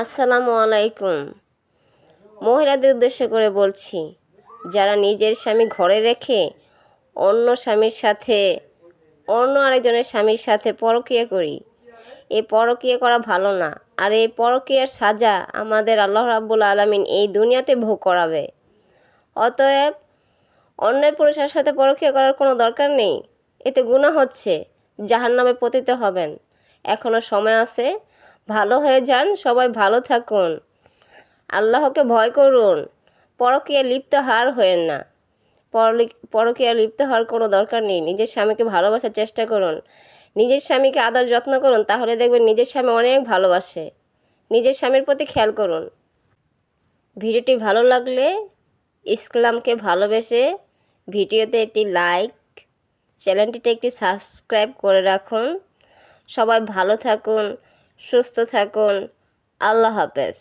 আসসালামু আলাইকুম। মহিলাদের উদ্দেশ্য করে বলছি, যারা নিজের স্বামী ঘরে রেখে অন্য আরেকজনের স্বামীর সাথে পরকীয়া করি, এই পরকীয়া করা ভালো না। আর এই পরকীয়ার সাজা আমাদের আল্লাহ রাব্বুল আলামিন এই দুনিয়াতে ভোগ করাবে। অতএব অন্যের পুরুষের সাথে পরকীয়া করার কোনো দরকার নেই। এতে গুনাহ হচ্ছে, জাহান্নামে পতিত হবেন। এখনও সময় আছে, ভালো হয়ে যান। সবাই ভালো থাকুন, আল্লাহকে ভয় করুন, পরকীয়া লিপ্ত হার হয়েন না। পরকীয়া লিপ্ত হওয়ার কোনো দরকার নেই। নিজের স্বামীকে ভালোবাসার চেষ্টা করুন, নিজের স্বামীকে আদর যত্ন করুন, তাহলে দেখবেন নিজের স্বামী অনেক ভালোবাসে। নিজের স্বামীর প্রতি খেয়াল করুন। ভিডিওটি ভালো লাগলে ইসলামকে ভালোবেসে ভিডিওতে একটি লাইক, চ্যানেলটিতে একটি সাবস্ক্রাইব করে রাখুন। সবাই ভালো থাকুন, সুস্থ থাকুন। আল্লাহ হাফেজ।